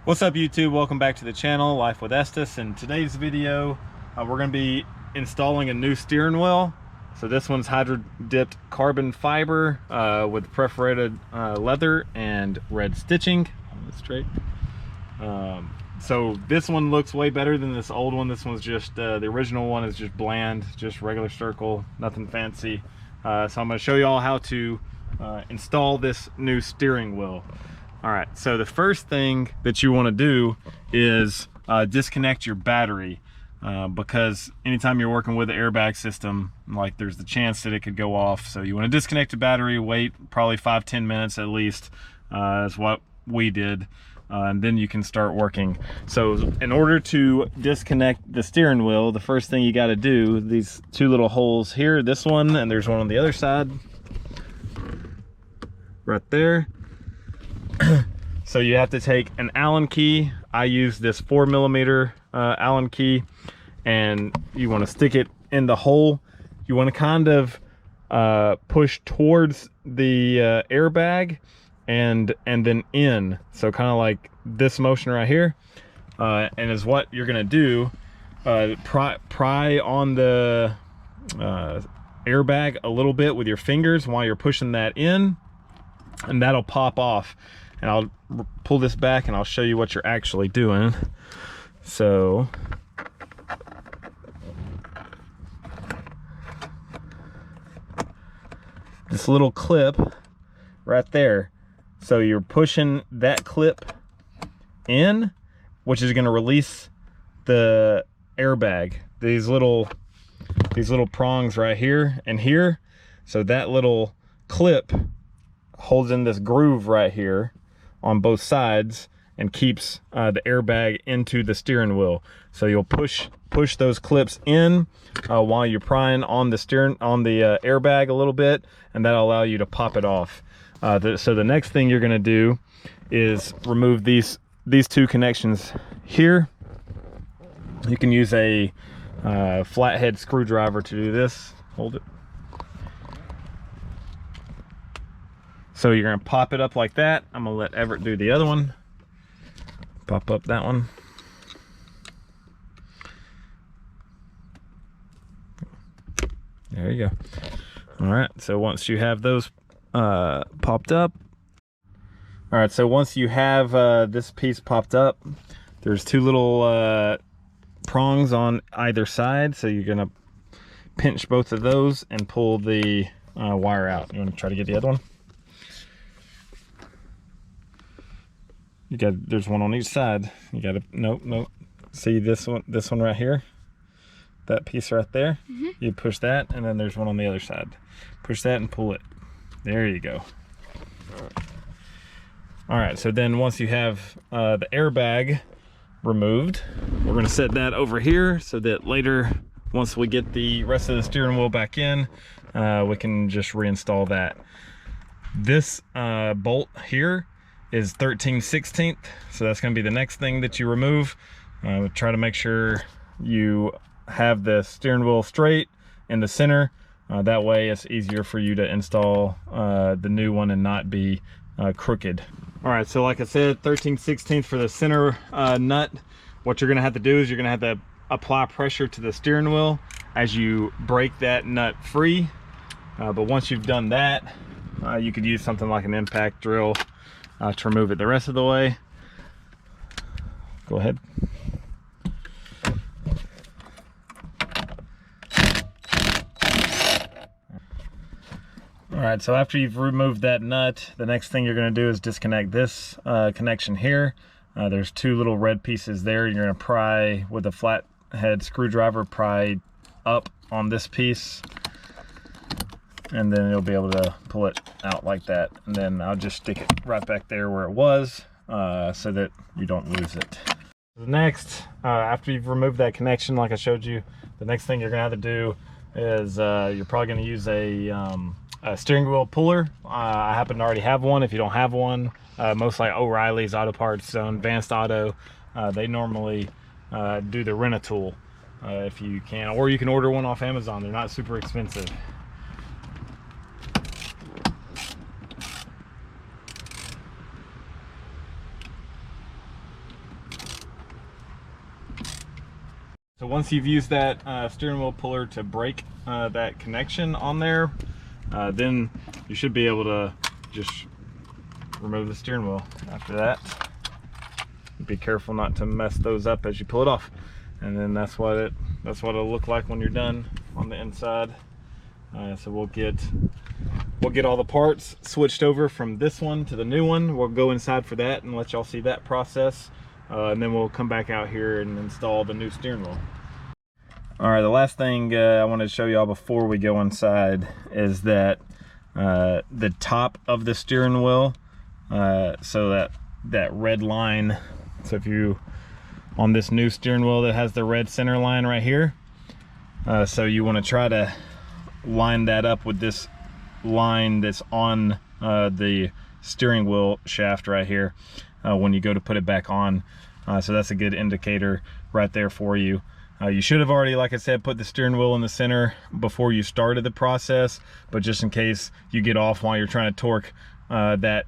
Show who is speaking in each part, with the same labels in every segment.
Speaker 1: What's up YouTube? Welcome back to the channel, Life with Estes. In today's video, we're going to be installing a new steering wheel. So this one's hydro dipped carbon fiber with perforated leather and red stitching. Straight. So this one looks way better than this old one. This one's just, the original one is just bland, just regular circle, nothing fancy. So I'm going to show you all how to install this new steering wheel. All right, so the first thing that you want to do is disconnect your battery because anytime you're working with the airbag system, like there's the chance that it could go off. So you want to disconnect the battery, wait probably 5-10 minutes at least. That's what we did, and then you can start working. So in order to disconnect the steering wheel, the first thing you got to do, these two little holes here, this one, and there's one on the other side right there. So you have to take an Allen key. I use this 4mm Allen key, and you want to stick it in the hole. You want to kind of push towards the airbag and then in. So kind of like this motion right here, and is what you're gonna do. Pry on the airbag a little bit with your fingers while you're pushing that in, and that'll pop off. And I'll pull this back and I'll show you what you're actually doing. So this little clip right there, so you're pushing that clip in, which is going to release the airbag, these little prongs right here and here. So that little clip holds in this groove right here on both sides and keeps the airbag into the steering wheel. So you'll push those clips in while you're prying on the airbag a little bit, and that'll allow you to pop it off. So the next thing you're going to do is remove these two connections here. You can use a flathead screwdriver to do this. Hold it. So you're gonna pop it up like that. I'm gonna let Everett do the other one. Pop up that one. There you go. All right, so once you have those popped up. All right, so once you have this piece popped up, there's two little prongs on either side. So you're gonna pinch both of those and pull the wire out. You wanna try to get the other one? There's one on each side. You gotta, nope. See this one right here? That piece right there? Mm-hmm. You push that, and then there's one on the other side. Push that and pull it. There you go. All right, so then once you have the airbag removed, we're gonna set that over here so that later, once we get the rest of the steering wheel back in, we can just reinstall that. This bolt here is 13/16, so that's going to be the next thing that you remove. Try to make sure you have the steering wheel straight in the center. That way it's easier for you to install the new one and not be crooked. All right, so like I said, 13/16 for the center nut. What you're going to have to do is you're going to have to apply pressure to the steering wheel as you break that nut free. But once you've done that, you could use something like an impact drill to remove it the rest of the way. Go ahead. All right, so after you've removed that nut, the next thing you're going to do is disconnect this connection here. There's two little red pieces there. You're going to pry with a flathead screwdriver, pry up on this piece, and then you'll be able to pull it out like that. And then I'll just stick it right back there where it was so that you don't lose it. Next, after you've removed that connection like I showed you, the next thing you're gonna have to do is you're probably gonna use a steering wheel puller. I happen to already have one. If you don't have one, most like O'Reilly's Auto Parts, Zone, Advanced Auto, they normally do the rent-a-tool if you can, or you can order one off Amazon. They're not super expensive. So once you've used that steering wheel puller to break that connection on there, then you should be able to just remove the steering wheel after that. Be careful not to mess those up as you pull it off. And then that's what it'll look like when you're done on the inside. So we'll get all the parts switched over from this one to the new one. We'll go inside for that and let y'all see that process. And then we'll come back out here and install the new steering wheel. All right, the last thing I wanted to show y'all before we go inside is that the top of the steering wheel, so that red line, so if you on this new steering wheel that has the red center line right here, so you want to try to line that up with this line that's on the steering wheel shaft right here when you go to put it back on. So that's a good indicator right there for you. You should have already, like I said, put the steering wheel in the center before you started the process, but just in case you get off while you're trying to torque that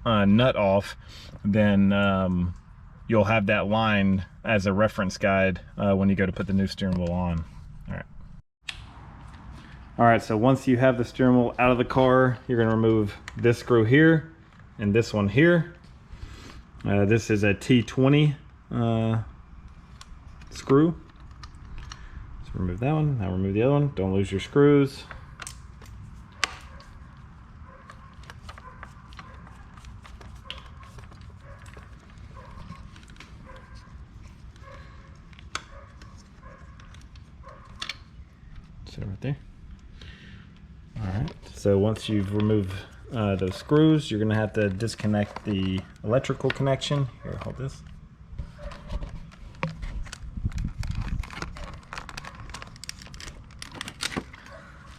Speaker 1: nut off, then you'll have that line as a reference guide when you go to put the new steering wheel on. All right, so once you have the steering wheel out of the car, you're going to remove this screw here and this one here. This is a T20 screw. So remove that one. Now remove the other one. Don't lose your screws. So right there. All right, so once you've removed those screws, you're gonna have to disconnect the electrical connection. Here, hold this.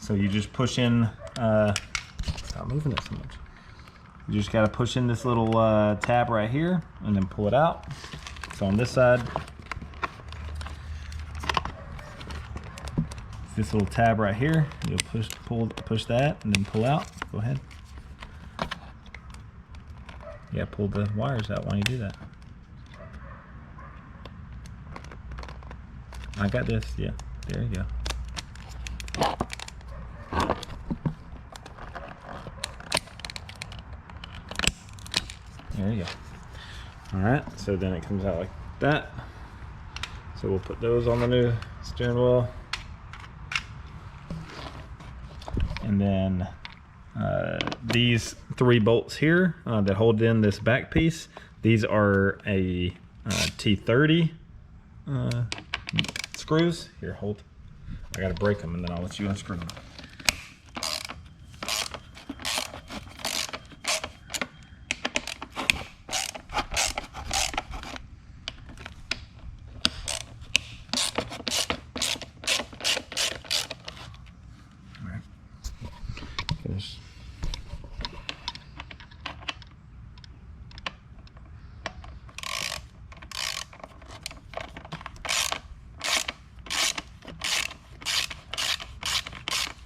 Speaker 1: So you just push in, stop moving it so much. You just gotta push in this little tab right here and then pull it out. So on this side, this little tab right here, you'll push that and then pull out. Go ahead. Yeah, pull the wires out while you do that. I got this. Yeah, there you go. There you go. All right, so then it comes out like that. So we'll put those on the new steering wheel. And then these 3 bolts here that hold in this back piece, these are a T30 screws. Here, hold. I gotta break them and then I'll let you unscrew them. Finish.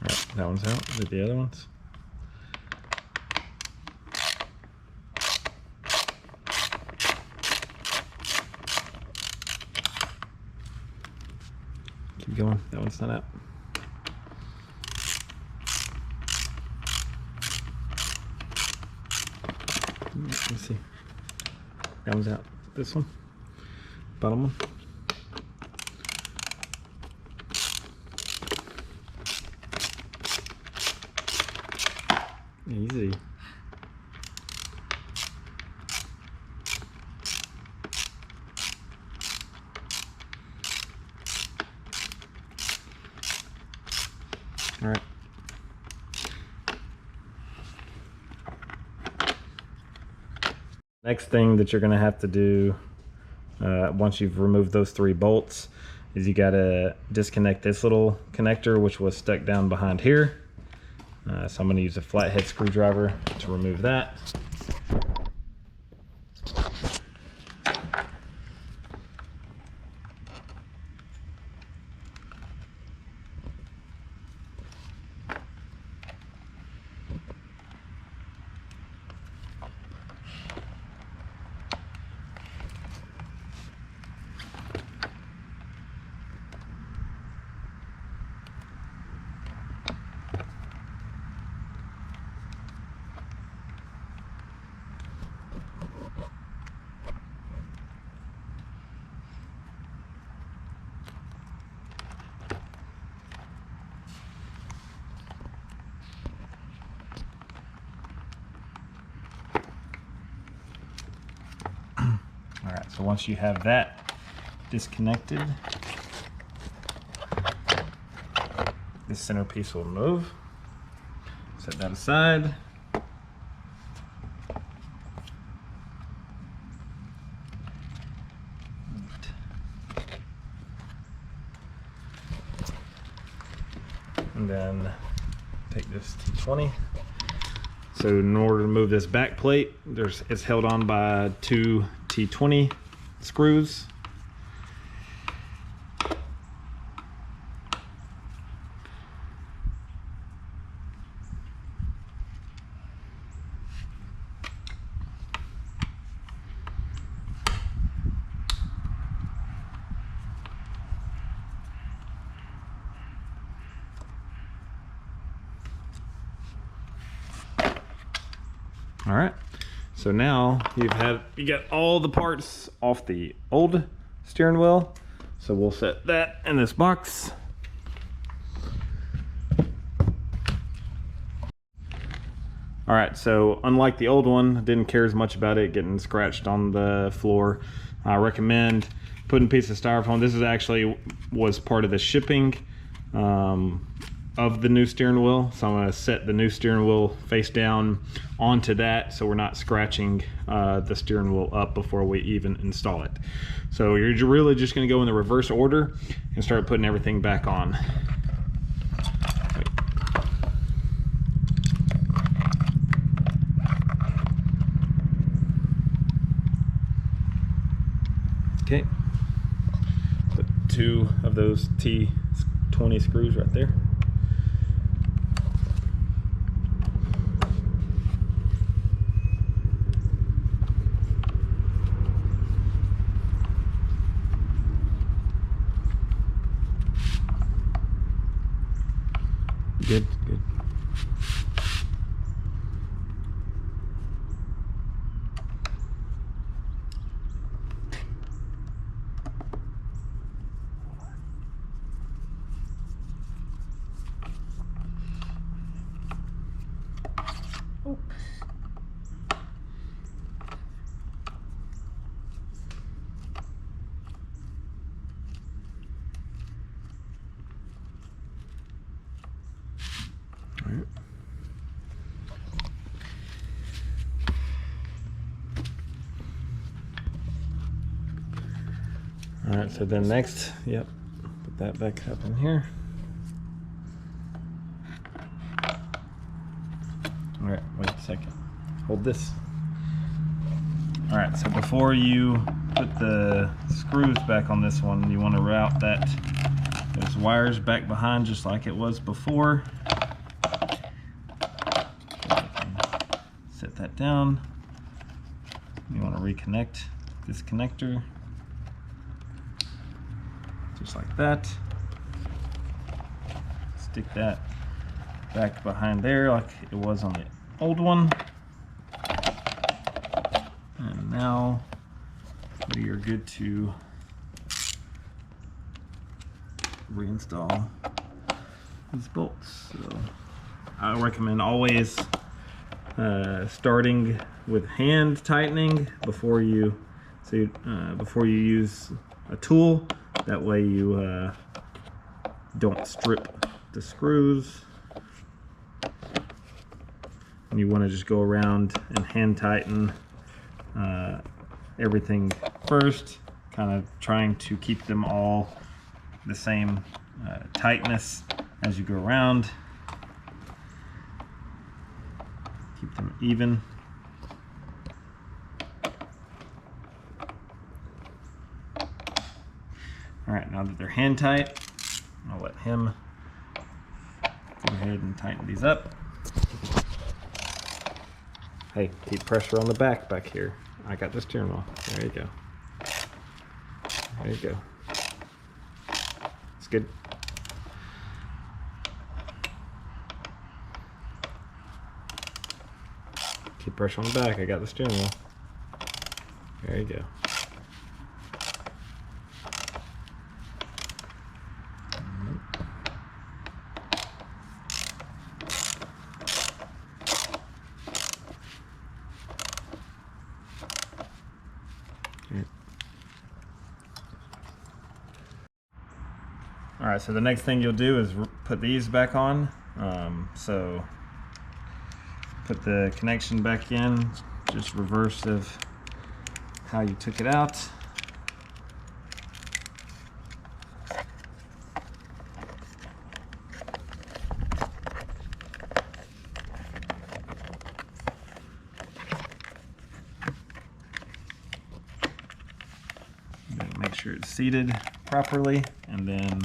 Speaker 1: Alright, that one's out. Did the other ones? Keep going. That one's not out. Let me see. That one's out. This one. Bottom one. Easy. All right. Next thing that you're going to have to do once you've removed those 3 bolts is you got to disconnect this little connector, which was stuck down behind here. So I'm going to use a flathead screwdriver to remove that. right, so once you have that disconnected, this centerpiece will move. Set that aside. And then take this T20. So in order to move this back plate, it's held on by 2 T20 screws. All right, so now you got all the parts off the old steering wheel. So we'll set that in this box. All right, so unlike the old one, I didn't care as much about it getting scratched on the floor. I recommend putting a piece of styrofoam. This was part of the shipping of the new steering wheel. So I'm gonna set the new steering wheel face down onto that so we're not scratching the steering wheel up before we even install it. So you're really just gonna go in the reverse order and start putting everything back on. Okay, put 2 of those T20 screws right there. Good, good. Oh. All right. All right, so then next, yep, put that back up in here. All right, wait a second. Hold this. All right, so before you put the screws back on this one, you want to route those wires back behind just like it was before. Set that down. You want to reconnect this connector. Just like that. Stick that back behind there like it was on the old one. And now we are good to reinstall these bolts. So I recommend always starting with hand tightening before you use a tool. That way you don't strip the screws. And you want to just go around and hand tighten everything first, kind of trying to keep them all the same tightness as you go around. Keep them even. All right, now that they're hand tight, I'll let him go ahead and tighten these up. Hey, keep pressure on the back here. I got the steering wheel. There you go. There you go. It's good. Keep pressure on the back. I got the steering wheel. There you go. Alright, so the next thing you'll do is put these back on. So put the connection back in, just reverse of how you took it out. Make sure it's seated properly, and then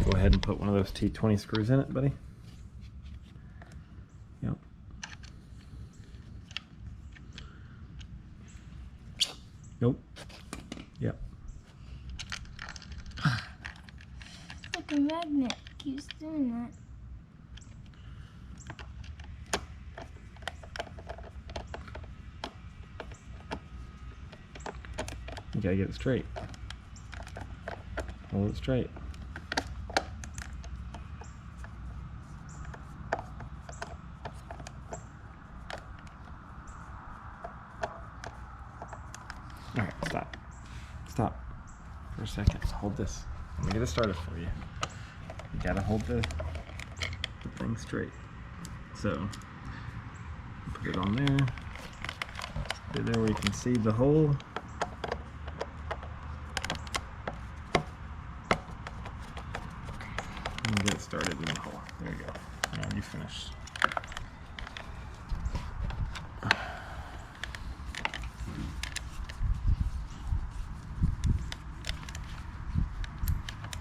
Speaker 1: go ahead and put one of those T20 screws in it, buddy. Yep. Nope. Yep.
Speaker 2: Like a magnet keeps doing that.
Speaker 1: You gotta get it straight. Hold it straight. Alright, stop. Stop for a second. Hold this. Let me get it started for you. You gotta hold the thing straight. So, put it on there. Put it there where you can see the hole. And get it started in the hole. There you go. Now you finished.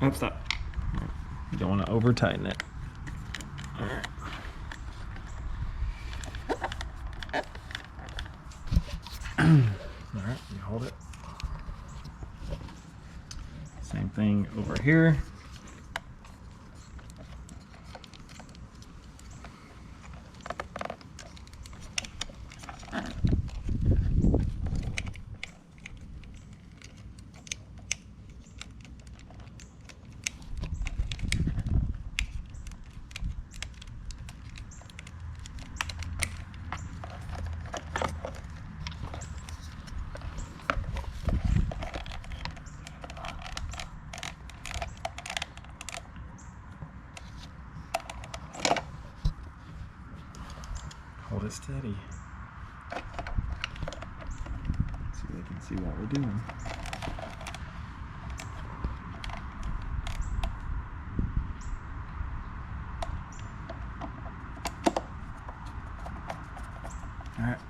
Speaker 1: Oh, stop. You don't want to over tighten it. Alright. Alright, you hold it. Same thing over here. Hold it steady. So they can see what we're doing. All right.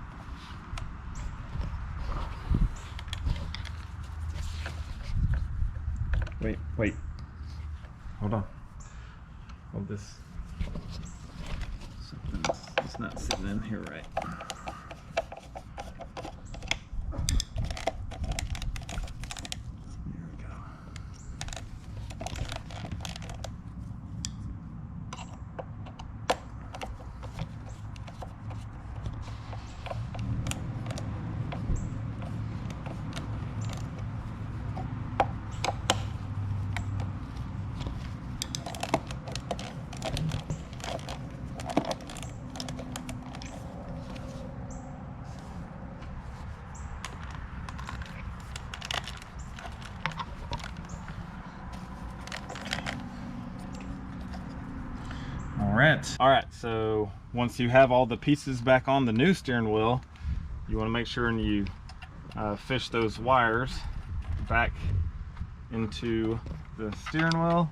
Speaker 1: Wait. Hold on. Hold this. It's not sitting in here right. There we go. All right, so once you have all the pieces back on the new steering wheel, you want to make sure and you fish those wires back into the steering wheel.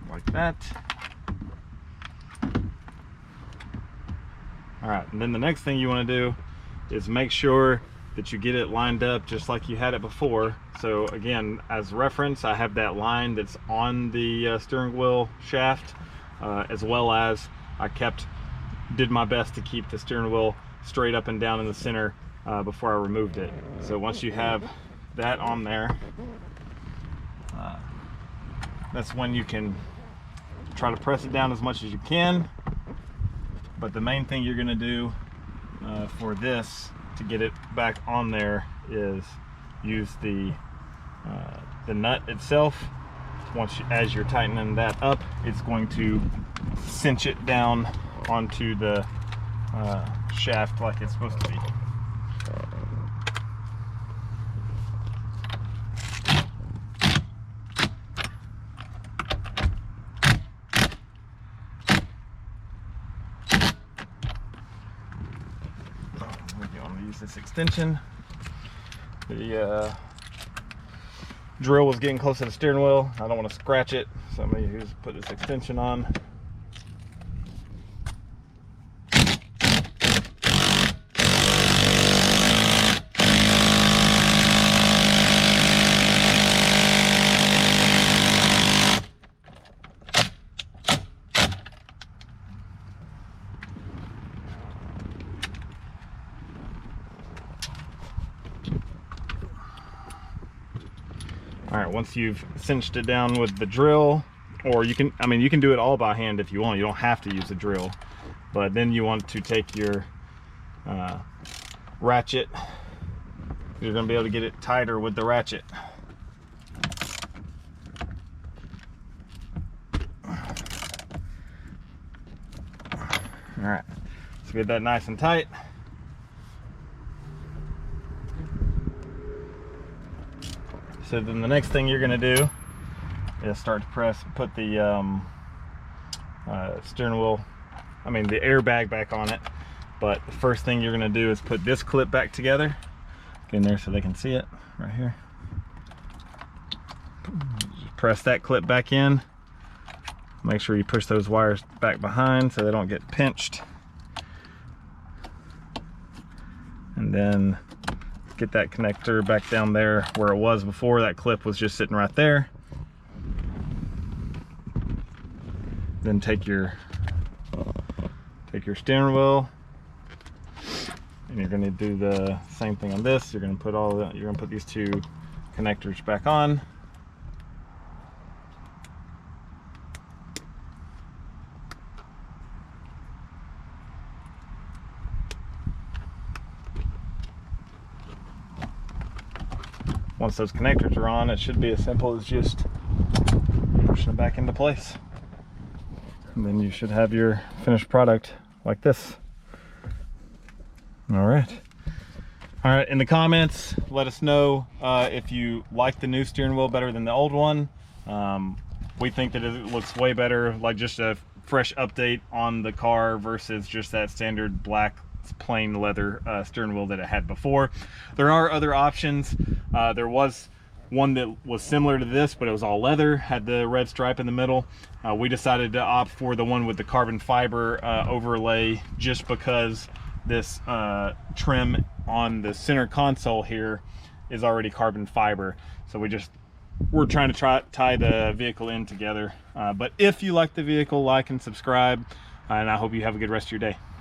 Speaker 1: Like that. All right, and then the next thing you want to do is make sure that you get it lined up just like you had it before. So again, as reference, I have that line that's on the steering wheel shaft, as well as I did my best to keep the steering wheel straight up and down in the center before I removed it. So once you have that on there, that's when you can try to press it down as much as you can. But the main thing you're going to do for this to get it back on there is use the nut itself. As you're tightening that up, it's going to cinch it down onto the shaft like it's supposed to be. We're going to use this extension. The drill was getting close to the steering wheel. I don't want to scratch it, so I'm going to put this extension on. All right, once you've cinched it down with the drill, or you can, you can do it all by hand if you want. You don't have to use a drill, but then you want to take your ratchet. You're gonna be able to get it tighter with the ratchet. All right, so get that nice and tight. So then the next thing you're going to do is start to put the steering wheel, the airbag back on it. But the first thing you're going to do is put this clip back together. Get in there so they can see it right here. Just press that clip back in. Make sure you push those wires back behind so they don't get pinched. And then get that connector back down there where it was before. That clip was just sitting right there. Then take your steering wheel, and you're going to do the same thing on this. You're going to put these two connectors back on. Once those connectors are on, it should be as simple as just pushing it back into place. And then you should have your finished product like this. All right. In the comments, let us know if you like the new steering wheel better than the old one. We think that it looks way better, like just a fresh update on the car versus just that standard black plain leather steering wheel that it had before. There are other options. There was one that was similar to this, but it was all leather, had the red stripe in the middle. We decided to opt for the one with the carbon fiber overlay, just because this trim on the center console here is already carbon fiber. So we're trying to tie the vehicle in together. But if you like the vehicle, like and subscribe, and I hope you have a good rest of your day.